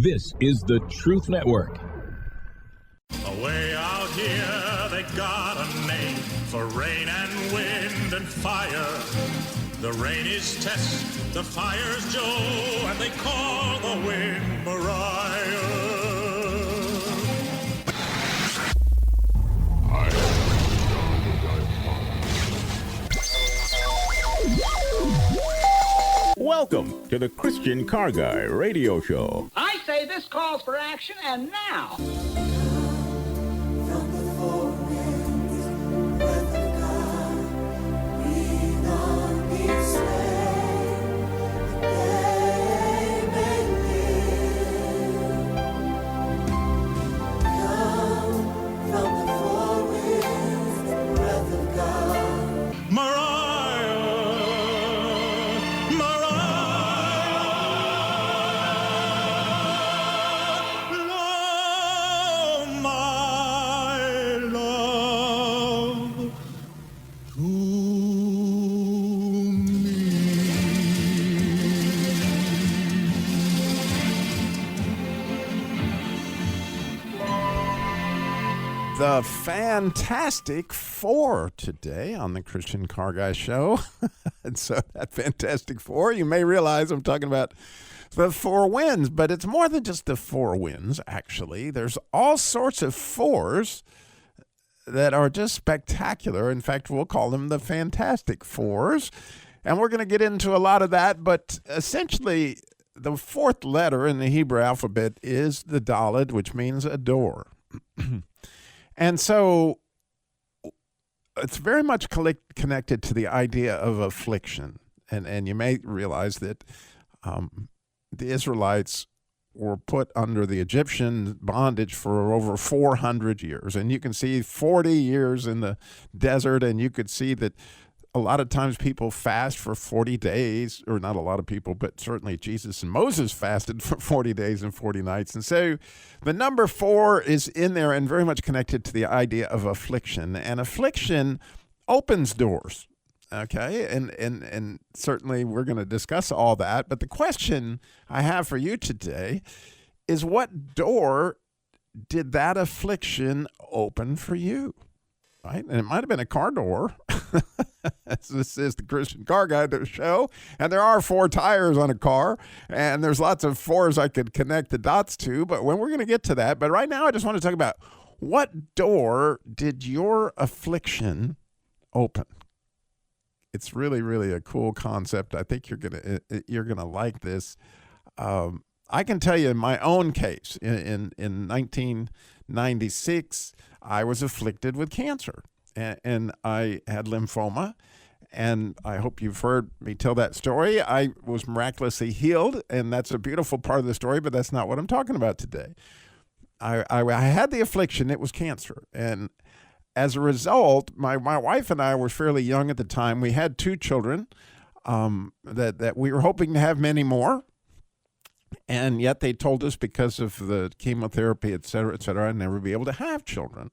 This is the Truth Network. Away out here, they got a name for rain and wind and fire. The rain is Tess, the fire's Joe, and they call the wind Mariah. Welcome to the Christian Car Guy Radio Show. I say this calls for action, and now. The Fantastic Four today on the Christian Car Guy Show. And so that Fantastic Four, you may realize I'm talking about the four winds, but it's more than just the four winds, actually. There's all sorts of fours that are just spectacular. In fact, we'll call them the Fantastic Fours. And we're going to get into a lot of that, but essentially the fourth letter in the Hebrew alphabet is the Dalet, which means a door. And so it's very much connected to the idea of affliction. And you may realize that the Israelites were put under the Egyptian bondage for over 400 years. And you can see 40 years in the desert, and you could see that a lot of times people fast for 40 days, or not a lot of people, but certainly Jesus and Moses fasted for 40 days and 40 nights. And so the number four is in there and very much connected to the idea of affliction. And affliction opens doors, okay? And certainly we're going to discuss all that. But the question I have for you today is, what door did that affliction open for you? Right? And it might have been a car door. This is the Christian Car Guy Show, and there are four tires on a car, and there's lots of fours I could connect the dots to, but when we're going to get to that. But right now I just want to talk about, what door did your affliction open? It's really, really a cool concept. I think you're gonna like this. I can tell you in my own case, in 1996, I was afflicted with cancer, and I had lymphoma, and I hope you've heard me tell that story. I was miraculously healed, and that's a beautiful part of the story, but that's not what I'm talking about today. I had the affliction. It was cancer, and as a result, my wife and I were fairly young at the time. We had two children that we were hoping to have many more. And yet they told us, because of the chemotherapy, et cetera, I'd never be able to have children.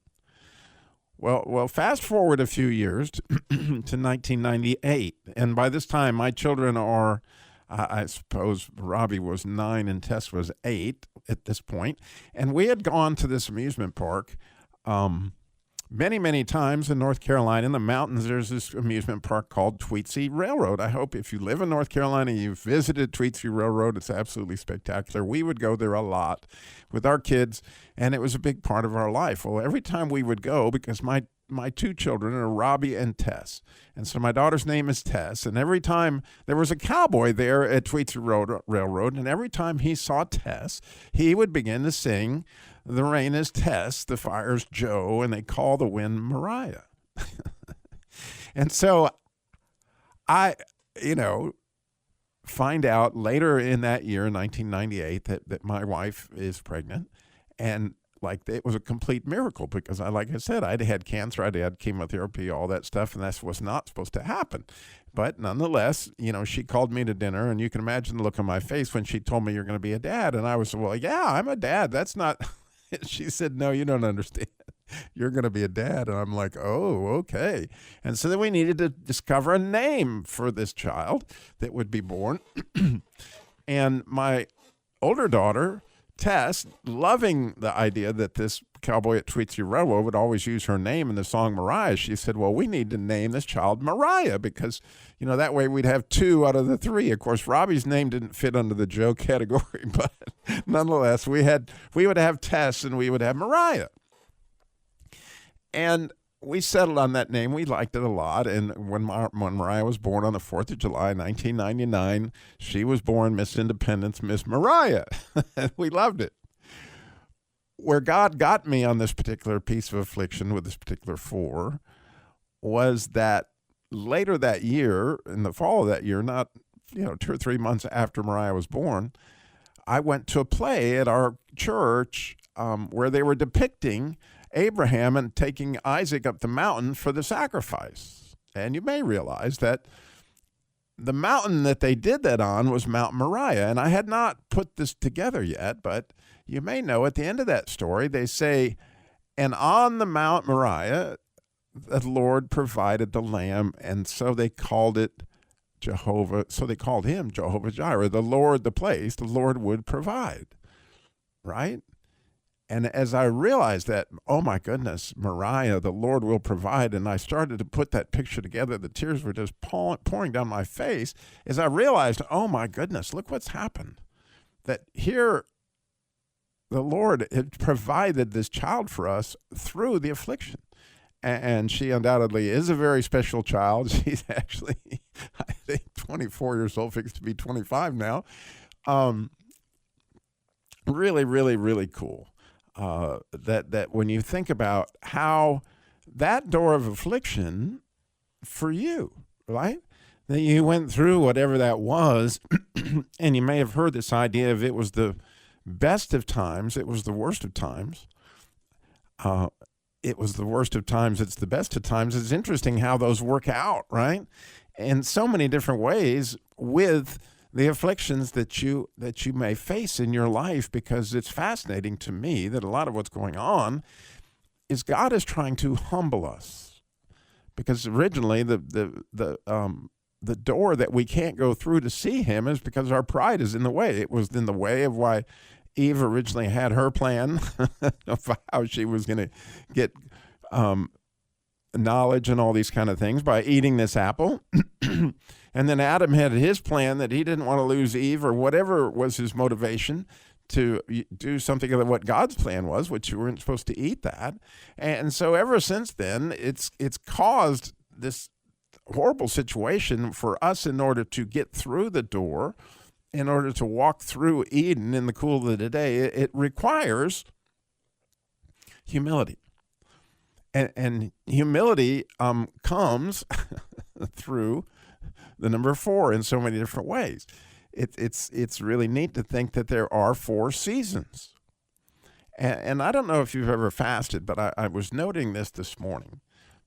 Well, fast forward a few years to 1998. And by this time, my children are, I suppose Robbie was 9 and Tess was 8 at this point. And we had gone to this amusement park many, many times in North Carolina. In the mountains, there's this amusement park called Tweetsie Railroad. I hope if you live in North Carolina, you've visited Tweetsie Railroad. It's absolutely spectacular. We would go there a lot with our kids, and it was a big part of our life. Well, every time we would go, because my two children are Robbie and Tess, and so my daughter's name is Tess, and every time there was a cowboy there at Tweetsie Railroad, and every time he saw Tess, he would begin to sing, "The rain is Tess, the fire's Joe, and they call the wind Mariah." And so I, find out later in that year, 1998, that my wife is pregnant. And it was a complete miracle, because like I said, I'd had cancer, I'd had chemotherapy, all that stuff, and that was not supposed to happen. But nonetheless, she called me to dinner, and you can imagine the look on my face when she told me, "You're going to be a dad." And I was, "Well, yeah, I'm a dad. That's not..." She said, "No, you don't understand. You're going to be a dad." And I'm like, "Oh, okay." And so then we needed to discover a name for this child that would be born. And my older daughter Tess, loving the idea that this cowboy at Tweetsie Railroad would always use her name in the song Mariah, she said, well, we need to name this child Mariah because, that way we'd have 2 out of the 3. Of course, Robbie's name didn't fit under the Joe category, but nonetheless, we would have Tess and we would have Mariah. And we settled on that name. We liked it a lot. And when Mariah was born on the 4th of July, 1999, she was born Miss Independence, Miss Mariah. We loved it. Where God got me on this particular piece of affliction with this particular 4 was that later that year, in the fall of that year, not 2 or 3 months after Mariah was born, I went to a play at our church where they were depicting Abraham and taking Isaac up the mountain for the sacrifice. And you may realize that the mountain that they did that on was Mount Moriah. And I had not put this together yet, but you may know at the end of that story, they say, and on the Mount Moriah, the Lord provided the lamb. And so they called it Jehovah. So they called him Jehovah Jireh, the Lord, the place the Lord would provide. Right? And as I realized that, oh my goodness, Mariah, the Lord will provide, and I started to put that picture together, the tears were just pouring down my face as I realized, oh my goodness, look what's happened. That here the Lord had provided this child for us through the affliction. And she undoubtedly is a very special child. She's actually, I think, 24 years old, fixed to be 25 now. Really, really, really cool. That when you think about how that door of affliction for you, right? That you went through whatever that was, and you may have heard this idea of it was the best of times, it was the worst of times. It was the worst of times, it's the best of times. It's interesting how those work out, right? In so many different ways with the afflictions that you may face in your life, because it's fascinating to me that a lot of what's going on is God is trying to humble us. Because originally the door that we can't go through to see him is because our pride is in the way. It was in the way of why Eve originally had her plan of how she was going to get knowledge and all these kind of things by eating this apple. And then Adam had his plan that he didn't want to lose Eve, or whatever was his motivation to do something of what God's plan was, which you weren't supposed to eat that. And so ever since then, it's caused this horrible situation for us in order to get through the door, in order to walk through Eden in the cool of the day. It requires humility. And humility comes through the number 4 in so many different ways. It's really neat to think that there are 4 seasons. And I don't know if you've ever fasted, but I was noting this morning,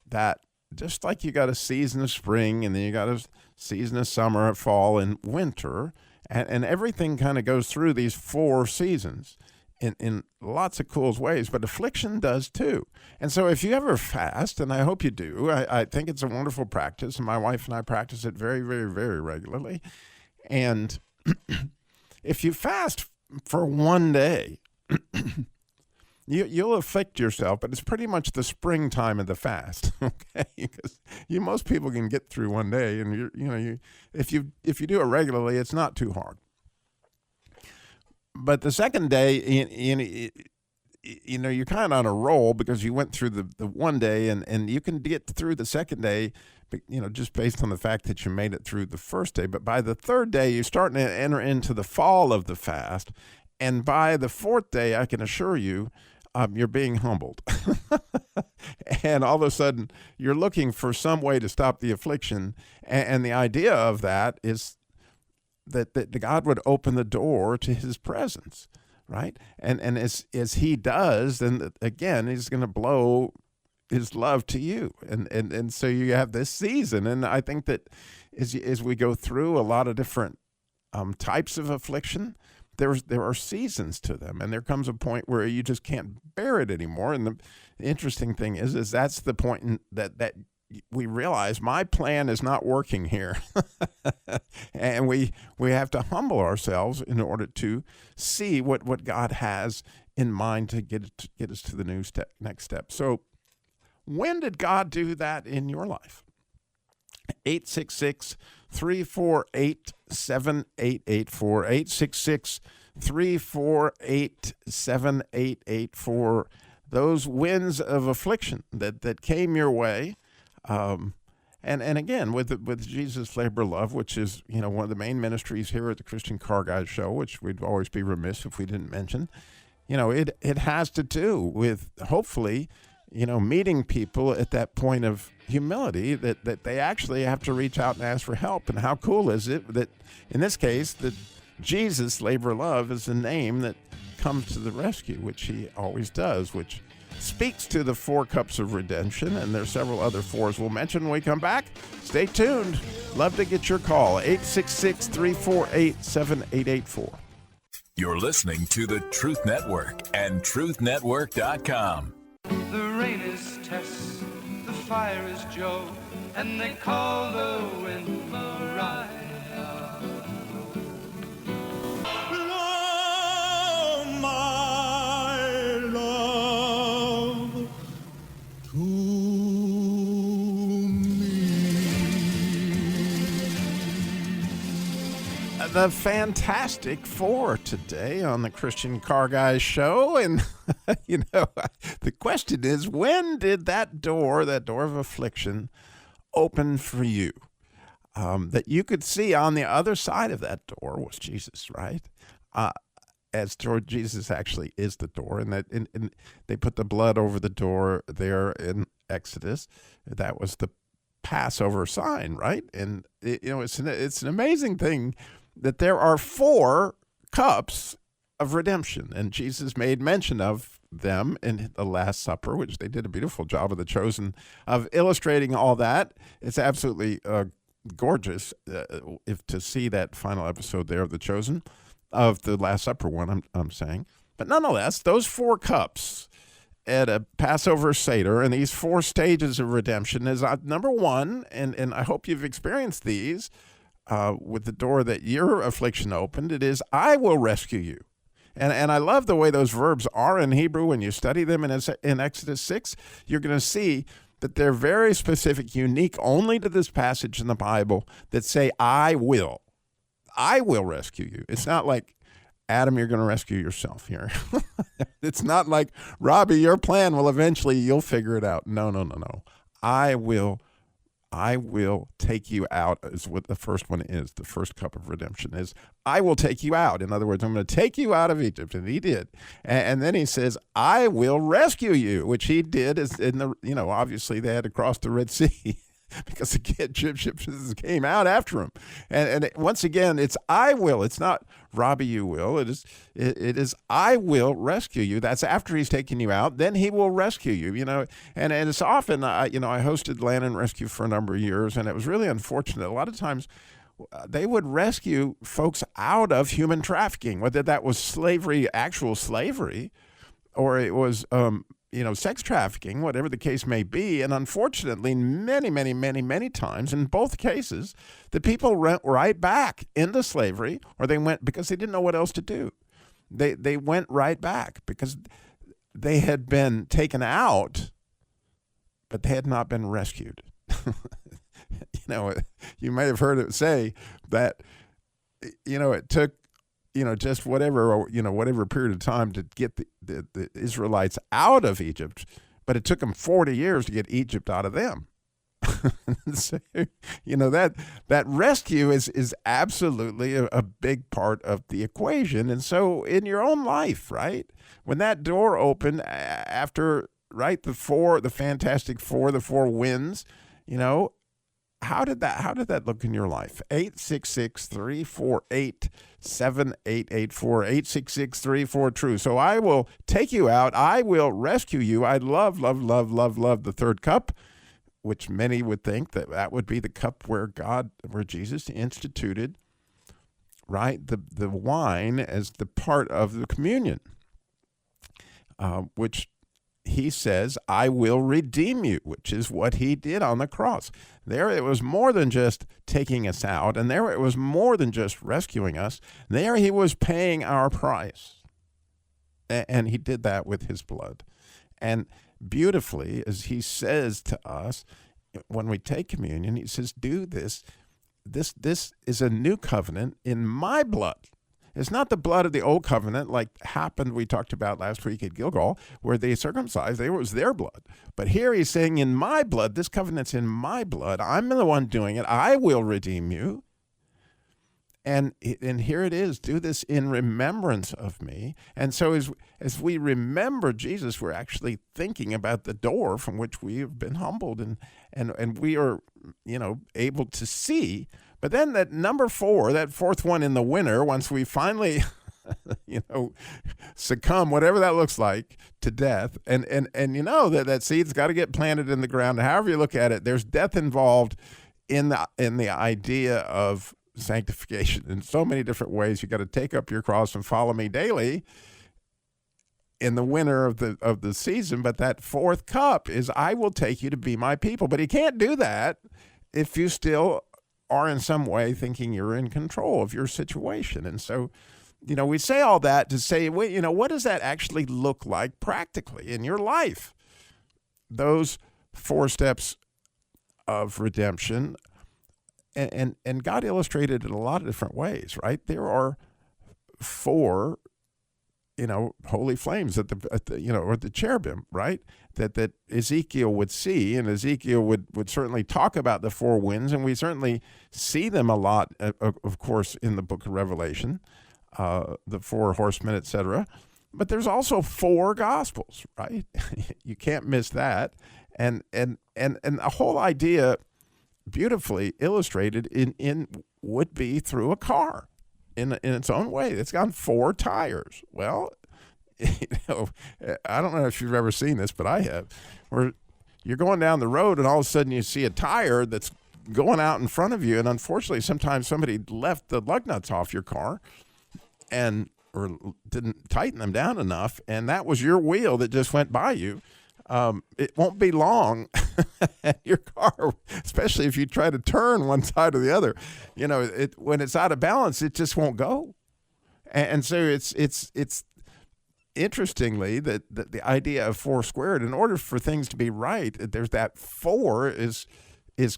that just like you got a season of spring, and then you got a season of summer, fall, and winter, and everything kind of goes through these 4 seasons in lots of cool ways, but affliction does too. And so if you ever fast, and I hope you do, I think it's a wonderful practice, and my wife and I practice it very, very, very regularly. And if you fast for one day, you'll afflict yourself, but it's pretty much the springtime of the fast, okay? Because most people can get through one day, and if you do it regularly, it's not too hard. But the second day, you're kind of on a roll because you went through the one day, and you can get through the second day, just based on the fact that you made it through the first day. But by the third day, you're starting to enter into the fall of the fast. And by the 4th day, I can assure you, you're being humbled. And all of a sudden, you're looking for some way to stop the affliction. And the idea of that is that God would open the door to his presence, right? And as he does, then again, he's going to blow his love to you. And so you have this season. And I think that as we go through a lot of different types of affliction, there are seasons to them, and there comes a point where you just can't bear it anymore. And the interesting thing is that's the point that we realize my plan is not working here. And we have to humble ourselves in order to see what God has in mind to get us to the next step. So when did God do that in your life? 866-348-7884, 866-348-7884. Those winds of affliction that came your way. And again, with Jesus Labor Love, which is, one of the main ministries here at the Christian Car Guy Show, which we'd always be remiss if we didn't mention, it has to do with, hopefully, meeting people at that point of humility that they actually have to reach out and ask for help. And how cool is it that, in this case, that Jesus Labor Love is the name that comes to the rescue, which he always does, which speaks to the 4 cups of redemption, and there's several other 4s we'll mention when we come back. Stay tuned. Love to get your call, 866-348-7884. You're listening to the Truth Network and truthnetwork.com. The rain is Tess, the fire is Joe, and they call the wind Mariah. Blow my love to me. The Fantastic Four today on the Christian Car Guy Show. And, the question is, when did that door of affliction, open for you? That you could see on the other side of that door was Jesus, right? As Jesus actually is the door, and they put the blood over the door there in Exodus. That was the Passover sign, right? And it's an amazing thing that there are 4 cups of redemption, and Jesus made mention of them in the Last Supper, which they did a beautiful job of The Chosen of illustrating all that. It's absolutely gorgeous if to see that final episode there of The Chosen, of the Last Supper one, I'm saying. But nonetheless, those 4 cups at a Passover Seder and these 4 stages of redemption is number 1, and I hope you've experienced these with the door that your affliction opened. It is, I will rescue you. And I love the way those verbs are in Hebrew. When you study them in Exodus 6, you're going to see that they're very specific, unique only to this passage in the Bible, that say, I will rescue you. It's not like, Adam, you're going to rescue yourself here. It's not like, Robbie, your plan will eventually, you'll figure it out. No. I will take you out is what the first one is. The first cup of redemption is, I will take you out. In other words, I'm going to take you out of Egypt. And he did. And then he says, I will rescue you, which he did. Is in the, obviously they had to cross the Red Sea because the Egyptians came out after him. And once again, it's I will. It's not Robbie, you will. It is I will rescue you. That's after he's taken you out. Then he will rescue you, And it's often, I hosted Land and Rescue for a number of years, and it was really unfortunate. A lot of times they would rescue folks out of human trafficking, whether that was slavery, actual slavery, or it was sex trafficking, whatever the case may be. And unfortunately, many, many, many, many times, in both cases, the people went right back into slavery, or they went because they didn't know what else to do. They went right back because they had been taken out, but they had not been rescued. You may have heard it say that, it took, just whatever period of time to get the Israelites out of Egypt, but it took them 40 years to get Egypt out of them. So, that rescue is absolutely a big part of the equation. And so in your own life, right, when that door opened after, right, the Fantastic Four, the 4 winds, how did that look in your life? 866-348-7884, 866-34-TRUE. So I will take you out. I will rescue you. I love the 3rd cup, which many would think that would be the cup where Jesus instituted, right, the wine as the part of the communion, which he says, I will redeem you, which is what he did on the cross. There it was more than just taking us out, and there it was more than just rescuing us. There he was paying our price, and he did that with his blood. And beautifully, as he says to us, when we take communion, he says, do this. This is a new covenant in my blood. It's not the blood of the old covenant like happened, we talked about last week at Gilgal, where they circumcised. It was their blood. But here he's saying, in my blood, this covenant's in my blood. I'm the one doing it. I will redeem you. And here it is. Do this in remembrance of me. And so as we remember Jesus, we're actually thinking about the door from which we have been humbled, and we are, able to see. But then that number 4, that fourth one in the winter, once we finally, succumb, whatever that looks like, to death, and that seed's got to get planted in the ground. However you look at it, there's death involved in the idea of sanctification in so many different ways. You got to take up your cross and follow me daily in the winter of the season. But that fourth cup is, I will take you to be my people. But he can't do that if you still are in some way thinking you're in control of your situation. And so, we say all that to say, wait, what does that actually look like practically in your life? Those 4 steps of redemption, and God illustrated it in a lot of different ways, right? There are 4, holy flames at the cherubim, right? That Ezekiel would see, and Ezekiel would certainly talk about the 4 winds, and we certainly see them a lot, of course, in the book of Revelation, the 4 horsemen, etc. But there's also 4 gospels, right? You can't miss that, and the whole idea, beautifully illustrated in would be through a car. In its own way. It's got 4 tires. Well, I don't know if you've ever seen this, but I have, where you're going down the road and all of a sudden you see a tire that's going out in front of you, and unfortunately sometimes somebody left the lug nuts off your car or didn't tighten them down enough, and that was your wheel that just went by you. It won't be long. Your car, especially if you try to turn one side or the other, when it's out of balance, it just won't go. And so it's interestingly that the idea of 4 squared, in order for things to be right, there's that 4 is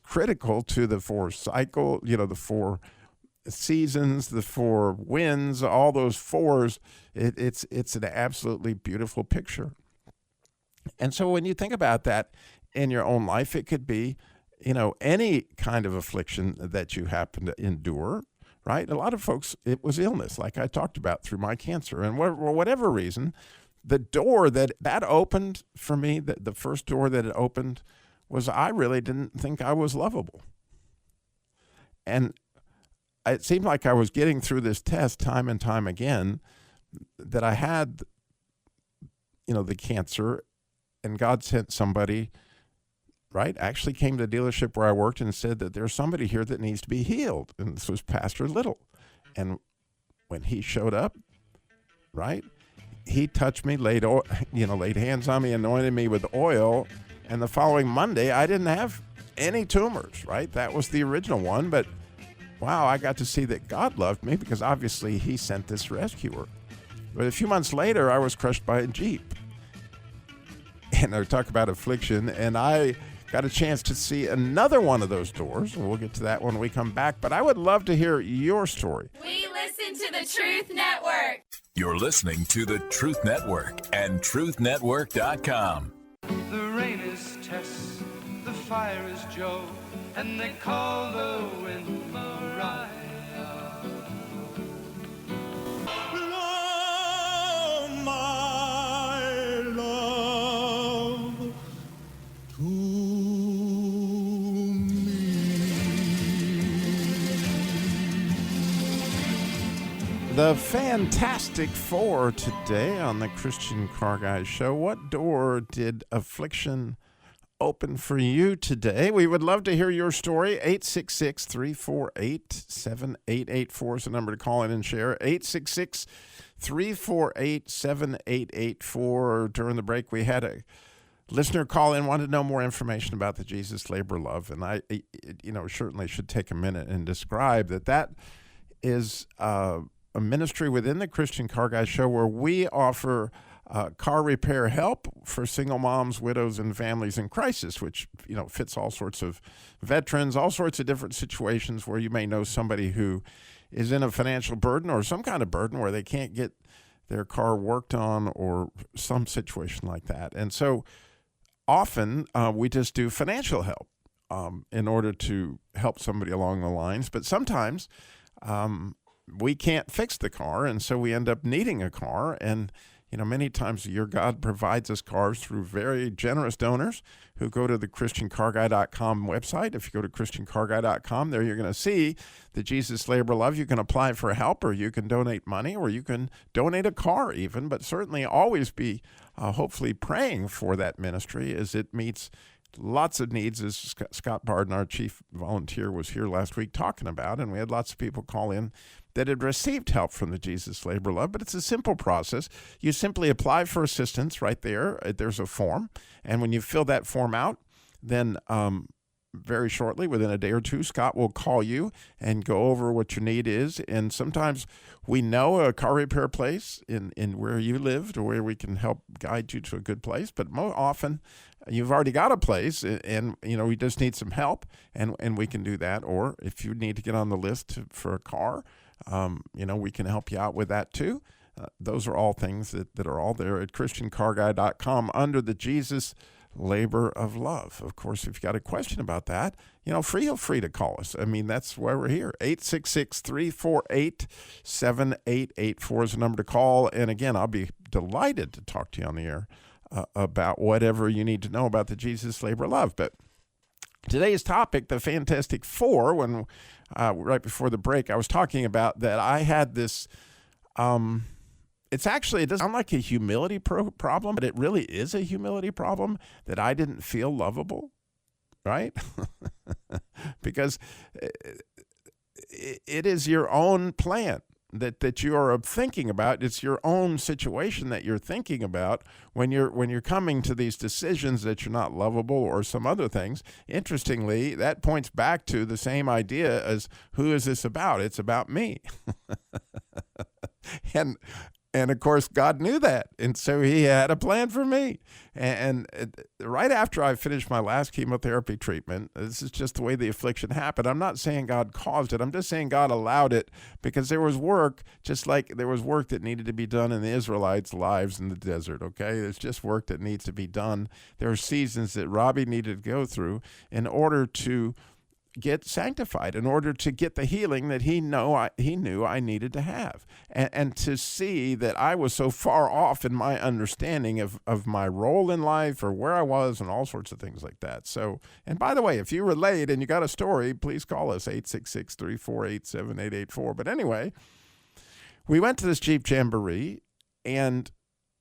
critical to the 4 cycle, the 4 seasons, the 4 winds, all those 4s. It's an absolutely beautiful picture. And so when you think about that in your own life, it could be, any kind of affliction that you happen to endure, right? A lot of folks, it was illness, like I talked about through my cancer. And for whatever reason, the door that opened for me, the first door that it opened, was I really didn't think I was lovable. And it seemed like I was getting through this test time and time again, that I had, the cancer. And God sent somebody, right, actually came to the dealership where I worked and said that there's somebody here that needs to be healed. And this was Pastor Little. And when he showed up, right, he touched me, laid hands on me, anointed me with oil. And the following Monday, I didn't have any tumors, right? That was the original one. But, wow, I got to see that God loved me because obviously he sent this rescuer. But a few months later, I was crushed by a Jeep. And I talk about affliction, and I got a chance to see another one of those doors, and we'll get to that when we come back. But I would love to hear your story. We listen to the Truth Network. You're listening to the Truth Network and truthnetwork.com. The rain is Tess, the fire is Joe, and they call the wind Mariah. Blow my love to me. The Fantastic Four today on the Christian Car Guys Show. What door did affliction open for you today? We would love to hear your story. 866-348-7884 is the number to call in and share. 866-348-7884. During the break, we had listener call in, wanted to know more information about the Jesus Labor Love, and I certainly should take a minute and describe that is a ministry within the Christian Car Guy Show where we offer car repair help for single moms, widows, and families in crisis, which fits all sorts of veterans, all sorts of different situations where you may know somebody who is in a financial burden or some kind of burden where they can't get their car worked on or some situation like that. And so often we just do financial help in order to help somebody along the lines. But sometimes we can't fix the car, and so we end up needing a car. And many times your God provides us cars through very generous donors who go to the ChristianCarGuy.com website. If you go to ChristianCarGuy.com, there you're going to see the Jesus Labor Love. You can apply for help, or you can donate money, or you can donate a car even, but certainly always be hopefully praying for that ministry as it meets lots of needs, as Scott Barden, our chief volunteer, was here last week talking about, and we had lots of people call in that had received help from the Jesus Labor Love. But it's a simple process. You simply apply for assistance right there. There's a form, and when you fill that form out, then very shortly, within a day or two, Scott will call you and go over what your need is. And sometimes we know a car repair place in where you lived, or where we can help guide you to a good place. But more often, you've already got a place, and we just need some help, and we can do that. Or if you need to get on the list for a car, we can help you out with that too. Those are all things that are all there at ChristianCarGuy.com under the Jesus Labor of Love. Of course, if you've got a question about that, feel free to call us. I mean, that's why we're here. 866-348-7884 is the number to call. And again, I'll be delighted to talk to you on the air about whatever you need to know about the Jesus Labor of Love. But today's topic, the Fantastic Four, when right before the break, I was talking about that I had this, it doesn't sound like a humility problem, but it really is a humility problem, that I didn't feel lovable, right? Because it is your own plan that you are thinking about. It's your own situation that you're thinking about when you're coming to these decisions that you're not lovable or some other things. Interestingly, that points back to the same idea as, who is this about? It's about me. And of course, God knew that, and so he had a plan for me. And right after I finished my last chemotherapy treatment, this is just the way the affliction happened. I'm not saying God caused it. I'm just saying God allowed it, because there was work, just like there was work that needed to be done in the Israelites' lives in the desert, okay? There's just work that needs to be done. There are seasons that Robbie needed to go through in order to get sanctified, in order to get the healing that he knew I needed to have, and to see that I was so far off in my understanding of my role in life, or where I was, and all sorts of things like that. So, and by the way, if you relate and you got a story, please call us 866-348-7884. But anyway, we went to this Jeep Jamboree, and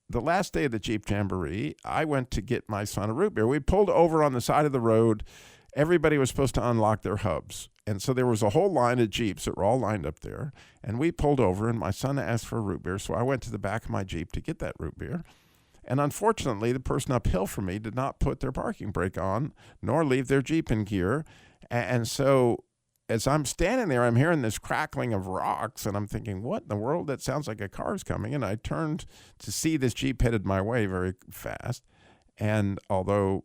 the last day of the Jeep Jamboree, I went to get my son a root beer. We pulled over on the side of the road. Everybody was supposed to unlock their hubs. And so there was a whole line of Jeeps that were all lined up there. And we pulled over, and my son asked for a root beer. So I went to the back of my Jeep to get that root beer. And unfortunately, the person uphill from me did not put their parking brake on, nor leave their Jeep in gear. And so as I'm standing there, I'm hearing this crackling of rocks, and I'm thinking, what in the world? That sounds like a car's coming. And I turned to see this Jeep headed my way very fast. And although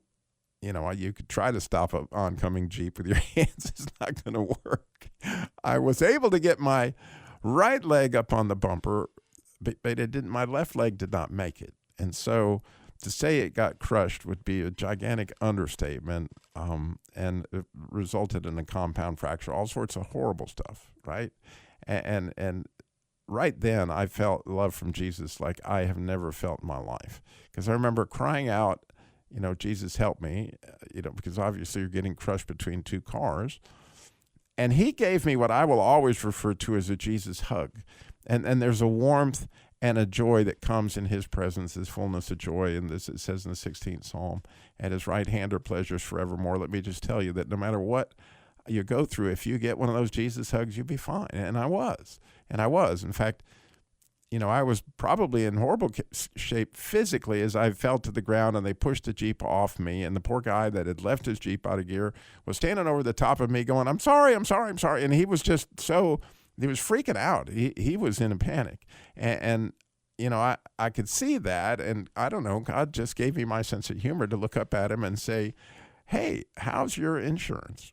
you could try to stop an oncoming Jeep with your hands, it's not going to work. I was able to get my right leg up on the bumper, but my left leg did not make it. And so to say it got crushed would be a gigantic understatement, and it resulted in a compound fracture, all sorts of horrible stuff, right? And right then I felt love from Jesus like I have never felt in my life, because I remember crying out, Jesus, help me, because obviously you're getting crushed between two cars. And he gave me what I will always refer to as a Jesus hug. And there's a warmth and a joy that comes in his presence, his fullness of joy. And this, it says in the 16th Psalm, at his right hand are pleasures forevermore. Let me just tell you that no matter what you go through, if you get one of those Jesus hugs, you'll be fine. And I was. In fact, I was probably in horrible shape physically as I fell to the ground and they pushed the Jeep off me. And the poor guy that had left his Jeep out of gear was standing over the top of me going, I'm sorry. And he was just he was freaking out. He was in a panic. And I could see that. And I don't know, God just gave me my sense of humor to look up at him and say, hey, how's your insurance?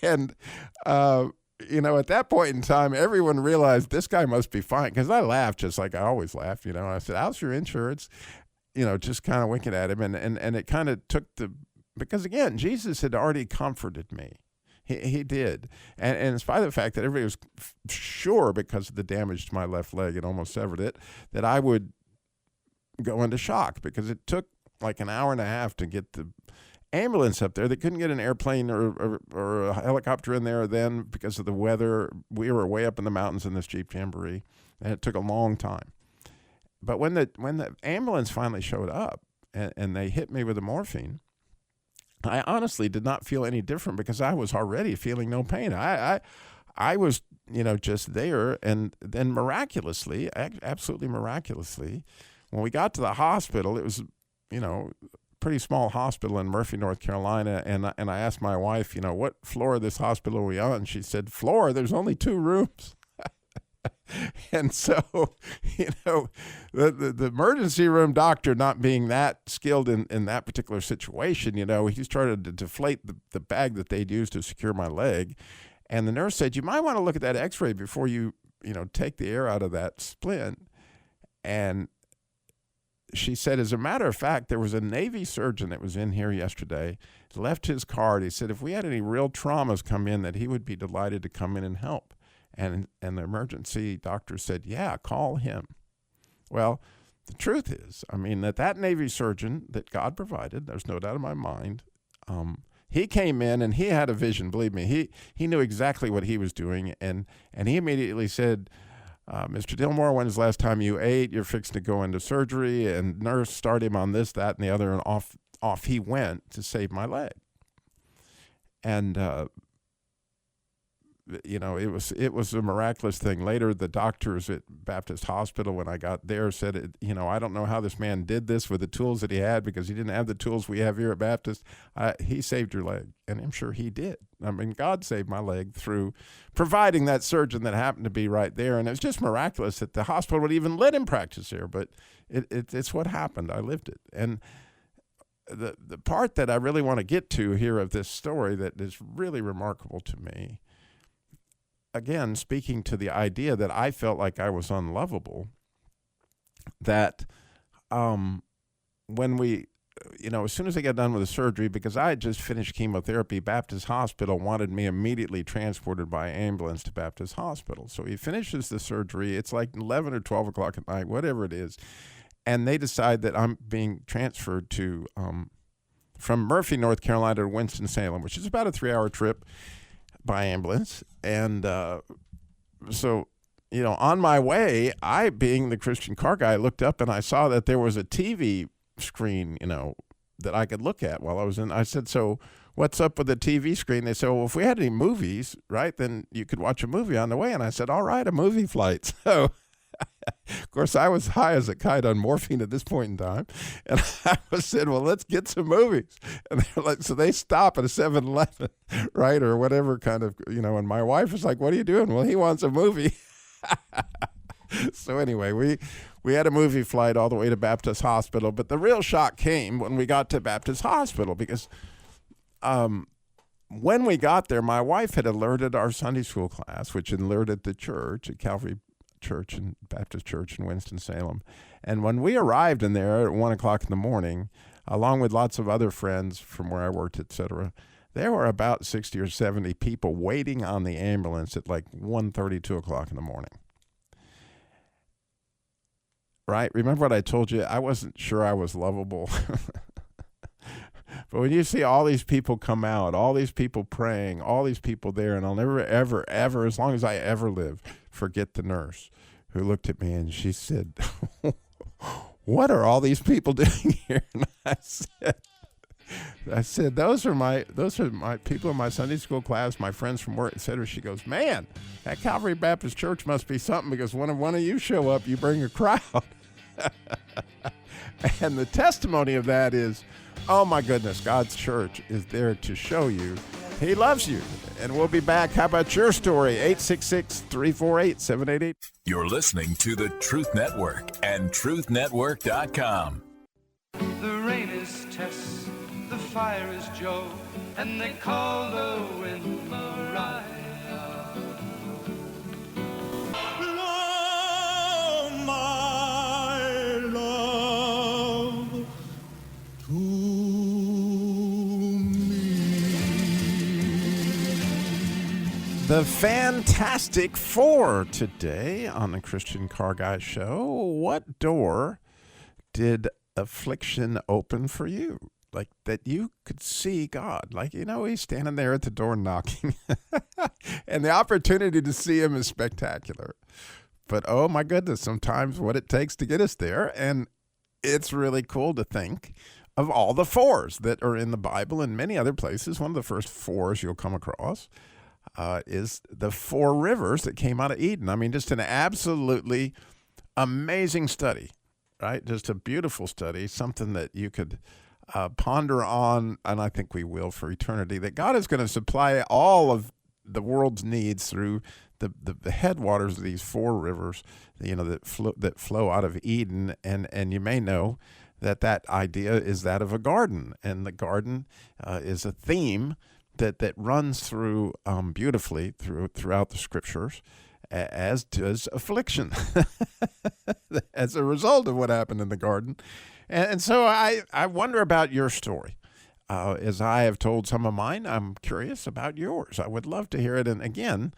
And, at that point in time, everyone realized this guy must be fine, because I laughed just like I always laugh. I said, how's your insurance? Just kind of winking at him. And it kind of took because again, Jesus had already comforted me. He did. And in spite of the fact that everybody was sure, because of the damage to my left leg, it almost severed it, that I would go into shock, because it took like an hour and a half to get the ambulance up there. They couldn't get an airplane or a helicopter in there then because of the weather. We were way up in the mountains in this Jeep Jamboree, and it took a long time. But when the ambulance finally showed up and they hit me with the morphine, I honestly did not feel any different, because I was already feeling no pain. I was, just there. And then miraculously, absolutely miraculously, when we got to the hospital, it was, pretty small hospital in Murphy, North Carolina. And I asked my wife, what floor of this hospital are we on? And she said, floor, there's only 2 rooms. And so, the emergency room doctor, not being that skilled in that particular situation, he started to deflate the bag that they'd used to secure my leg. And the nurse said, you might want to look at that x-ray before you take the air out of that splint. And she said, as a matter of fact, there was a Navy surgeon that was in here yesterday, left his card. He said, if we had any real traumas come in, that he would be delighted to come in and help. And the emergency doctor said, yeah, call him. Well, the truth is, that Navy surgeon that God provided, there's no doubt in my mind, he came in and he had a vision, believe me. He knew exactly what he was doing. And he immediately said, Mr. Dillmore, when was the last time you ate? You're fixing to go into surgery. And nurse started him on this, that, and the other, and off he went to save my leg. And it was a miraculous thing. Later, the doctors at Baptist Hospital, when I got there, said, I don't know how this man did this with the tools that he had, because he didn't have the tools we have here at Baptist. He saved your leg, and I'm sure he did. God saved my leg through providing that surgeon that happened to be right there, and it was just miraculous that the hospital would even let him practice here, but it's what happened. I lived it. And the part that I really want to get to here of this story that is really remarkable to me, again, speaking to the idea that I felt like I was unlovable, that when we, as soon as I got done with the surgery, because I had just finished chemotherapy, Baptist Hospital wanted me immediately transported by ambulance to Baptist Hospital. So he finishes the surgery. It's like 11 or 12 o'clock at night, whatever it is. And they decide that I'm being transferred to from Murphy, North Carolina to Winston-Salem, which is about a 3-hour trip by ambulance. And so, on my way, I, being the Christian car guy, looked up and I saw that there was a TV screen, that I could look at while I was in. I said, so what's up with the TV screen? They said, well, if we had any movies, right, then you could watch a movie on the way. And I said, all right, a movie flight. So, of course, I was high as a kite on morphine at this point in time. And I said, well, let's get some movies. And they're like, so they stop at a 7-Eleven, right, or whatever kind of, and my wife was like, what are you doing? Well, he wants a movie. So anyway, we had a movie flight all the way to Baptist Hospital. But the real shock came when we got to Baptist Hospital, because when we got there, my wife had alerted our Sunday school class, which alerted the church at Calvary Church and Baptist Church in Winston-Salem. And when we arrived in there at 1 o'clock in the morning, along with lots of other friends from where I worked, etc., there were about 60 or 70 people waiting on the ambulance at like 1:30, 2 o'clock in the morning. Right? Remember what I told you? I wasn't sure I was lovable. But when you see all these people come out, all these people praying, all these people there, and I'll never, ever, ever, as long as I ever live, forget the nurse who looked at me and she said, what are all these people doing here? And I said, I said, those are my people in my Sunday school class, my friends from work, etc. She goes, man, that Calvary Baptist Church must be something, because when one of you show up, you bring a crowd. And the testimony of that is, oh my goodness, God's church is there to show you He loves you. And we'll be back. How about your story? 866-348-7888. You're listening to the Truth Network and truthnetwork.com. The rain is Tess, the fire is Joe, and they call the wind Mariah. Blow my love to The Fantastic Four today on the Christian Car Guy Show. What door did affliction open for you? Like that you could see God. Like, He's standing there at the door knocking. And the opportunity to see Him is spectacular. But oh my goodness, sometimes what it takes to get us there. And it's really cool to think of all the fours that are in the Bible and many other places. One of the first fours you'll come across is the four rivers that came out of Eden. I mean, just an absolutely amazing study, right? Just a beautiful study, something that you could ponder on, and I think we will for eternity, that God is going to supply all of the world's needs through the headwaters of these four rivers, that flow out of Eden. And you may know that idea is that of a garden, and the garden is a theme that runs through beautifully throughout the scriptures, as does affliction, as a result of what happened in the garden. And so I wonder about your story. As I have told some of mine, I'm curious about yours. I would love to hear it. And again,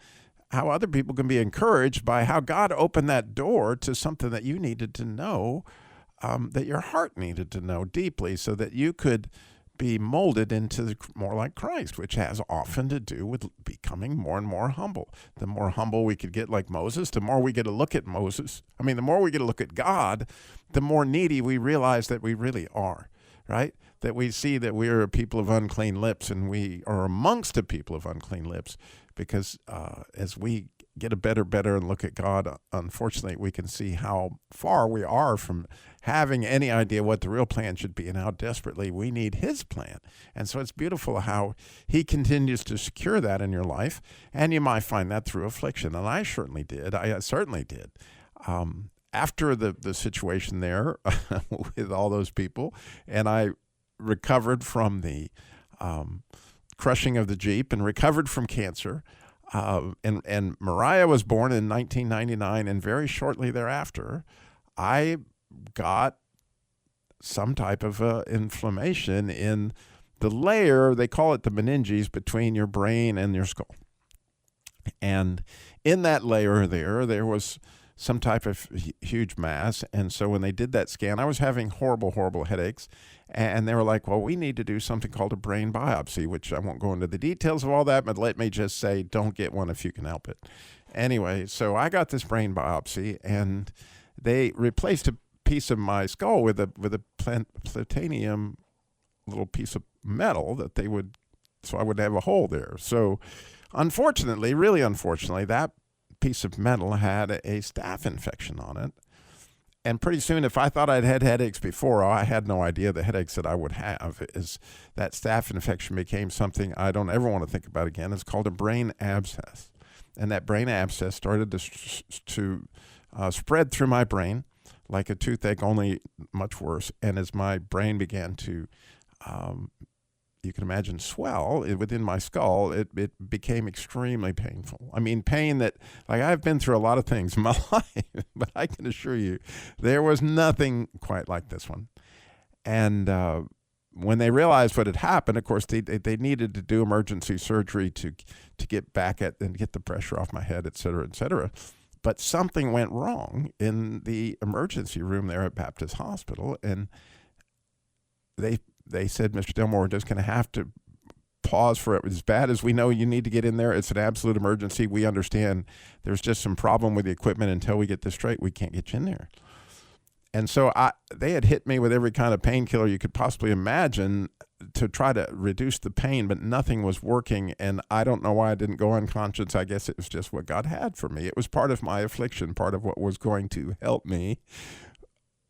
how other people can be encouraged by how God opened that door to something that you needed to know, that your heart needed to know deeply, so that you could be molded into more like Christ, which has often to do with becoming more and more humble. The more humble we could get like Moses, the more we get to look at Moses. I mean, the more we get to look at God, the more needy we realize that we really are, right? That we see that we are a people of unclean lips, and we are amongst a people of unclean lips, because as we get a better and look at God, unfortunately, we can see how far we are from having any idea what the real plan should be, and how desperately we need His plan. And so it's beautiful how He continues to secure that in your life, and you might find that through affliction. And I certainly did. After the situation there with all those people, and I recovered from the crushing of the Jeep and recovered from cancer, and Mariah was born in 1999, and very shortly thereafter, I got some type of inflammation in the layer, they call it the meninges, between your brain and your skull. And in that layer there was some type of huge mass. And so when they did that scan, I was having horrible headaches. And they were like, well, we need to do something called a brain biopsy, which I won't go into the details of all that, but let me just say, don't get one if you can help it. Anyway, so I got this brain biopsy, and they replaced a piece of my skull with a platinum little piece of metal that they would, so I would have a hole there. So unfortunately, really unfortunately, that piece of metal had a staph infection on it. And pretty soon, if I thought I'd had headaches before, I had no idea the headaches that I would have. Is that staph infection became something I don't ever want to think about again. It's called a brain abscess. And that brain abscess started to spread through my brain like a toothache, only much worse. And as my brain began to, you can imagine, swell within my skull, it became extremely painful. I mean, pain that, like, I've been through a lot of things in my life, but I can assure you there was nothing quite like this one. And when they realized what had happened, of course, they needed to do emergency surgery to get back at and get the pressure off my head, et cetera, et cetera. But something went wrong in the emergency room there at Baptist Hospital, and they said, Mr. Dillmore, we're just going to have to pause for it. As bad as we know you need to get in there, it's an absolute emergency. We understand there's just some problem with the equipment. Until we get this straight, we can't get you in there. And so they had hit me with every kind of painkiller you could possibly imagine to try to reduce the pain, but nothing was working. And I don't know why I didn't go unconscious. I guess it was just what God had for me. It was part of my affliction, part of what was going to help me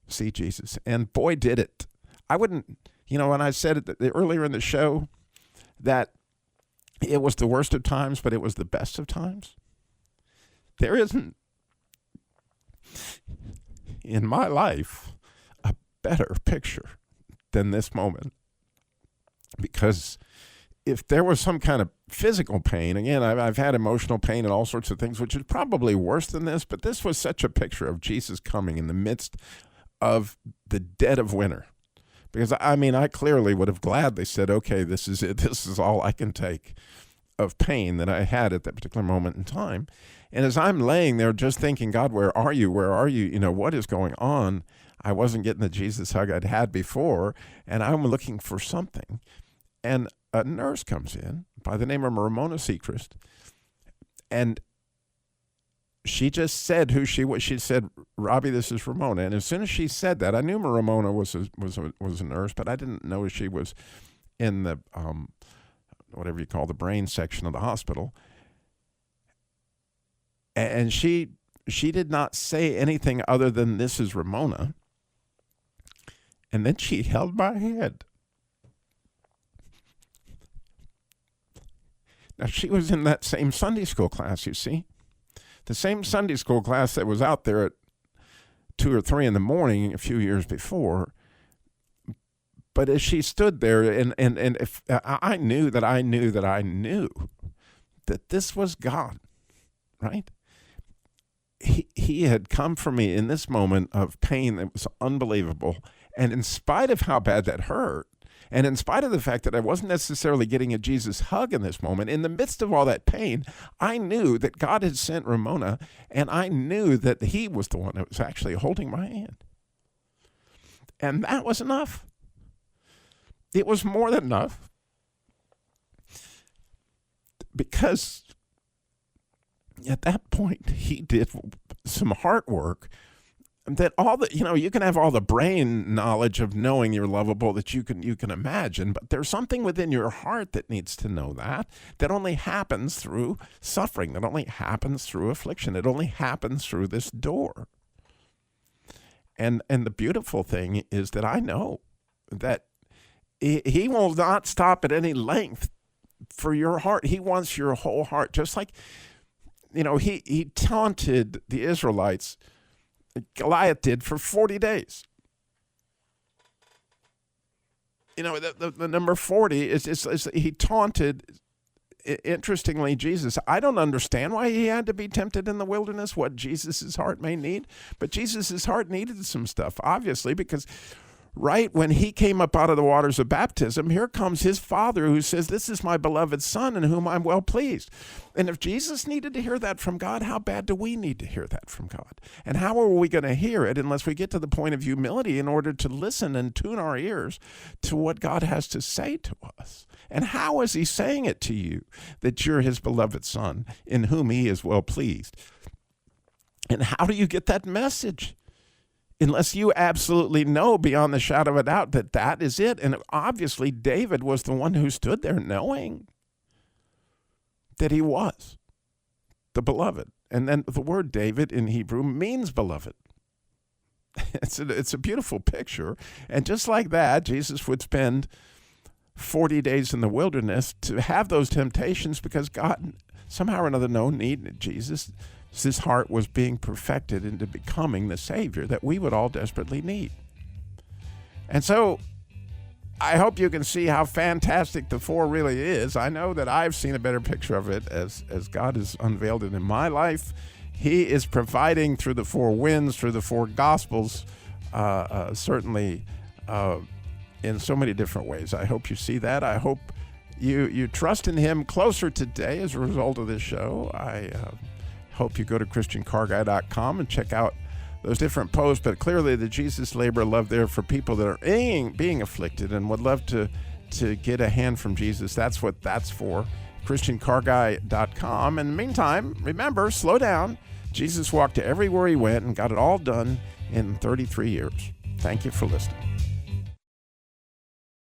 see Jesus. And boy, did it. I wouldn't, when I said it earlier in the show that it was the worst of times, but it was the best of times. There isn't, in my life, a better picture than this moment. Because if there was some kind of physical pain, again, I've had emotional pain and all sorts of things, which is probably worse than this, but this was such a picture of Jesus coming in the midst of the dead of winter. Because, I clearly would have gladly said, okay, this is it. This is all I can take of pain that I had at that particular moment in time. And as I'm laying there just thinking, God, where are you? Where are you? What is going on? I wasn't getting the Jesus hug I'd had before, and I'm looking for something. And a nurse comes in by the name of Ramona Seacrest, and she just said who she was. She said, Robbie, this is Ramona. And as soon as she said that, I knew Ramona was a nurse, but I didn't know she was in the, whatever you call the brain section of the hospital. And she did not say anything other than, this is Ramona. And then she held my hand. Now, she was in that same Sunday school class, you see. The same Sunday school class that was out there at 2 or 3 in the morning a few years before. But as she stood there, and if I knew that this was God, right? He had come for me in this moment of pain that was unbelievable. And in spite of how bad that hurt, and in spite of the fact that I wasn't necessarily getting a Jesus hug in this moment, in the midst of all that pain, I knew that God had sent Ramona, and I knew that he was the one that was actually holding my hand. And that was enough. It was more than enough. Because at that point, he did some heart work that you can have all the brain knowledge of knowing you're lovable that you can imagine, but there's something within your heart that needs to know that only happens through suffering, that only happens through affliction. It only happens through this door. And the beautiful thing is that I know that he will not stop at any length for your heart. He wants your whole heart, just like, he taunted the Israelites, Goliath did, for 40 days. The number 40 is he taunted, interestingly, Jesus. I don't understand why he had to be tempted in the wilderness, what Jesus' heart may need, but Jesus' heart needed some stuff, obviously, because right when he came up out of the waters of baptism, here comes his father who says, this is my beloved son in whom I'm well pleased. And if Jesus needed to hear that from God, how bad do we need to hear that from God? And how are we going to hear it unless we get to the point of humility in order to listen and tune our ears to what God has to say to us? And how is he saying it to you, that you're his beloved son in whom he is well pleased? And how do you get that message? Unless you absolutely know beyond the shadow of a doubt that is it. And obviously David was the one who stood there knowing that he was the beloved. And then the word David in Hebrew means beloved. It's a beautiful picture. And just like that, Jesus would spend 40 days in the wilderness to have those temptations because God somehow or another needed Jesus. His heart was being perfected into becoming the Savior that we would all desperately need. And so I hope you can see how fantastic the 4 really is. I know that I've seen a better picture of it as God has unveiled it in my life. He is providing through the 4 winds, through the 4 Gospels, certainly in so many different ways. I hope you see that. I hope you trust in him closer today as a result of this show. I hope you go to ChristianCarGuy.com and check out those different posts, but clearly the Jesus Labor of Love there for people that are being afflicted and would love to get a hand from Jesus. That's what that's for, ChristianCarGuy.com. In the meantime, remember, slow down. Jesus walked to everywhere he went and got it all done in 33 years. Thank you for listening.